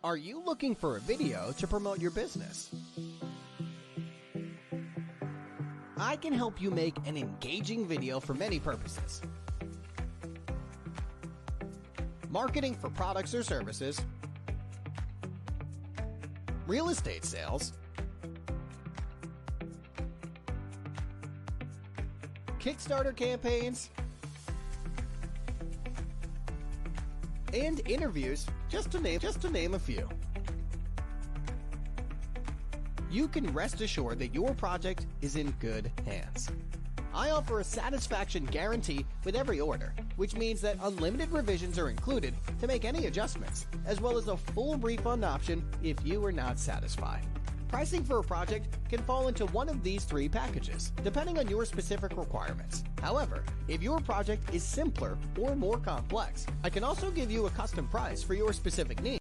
Are you looking for a video to promote your business? I can help you make an engaging video for many purposes. Marketing for products or services, real estate sales, Kickstarter campaigns, and interviews, just to name a few. You can rest assured that your project is in good hands. I offer a satisfaction guarantee with every order, which means that unlimited revisions are included to make any adjustments, as well as a full refund option if you are not satisfied. Pricing for a project can fall into one of these three packages, depending on your specific requirements. However, if your project is simpler or more complex, I can also give you a custom price for your specific needs.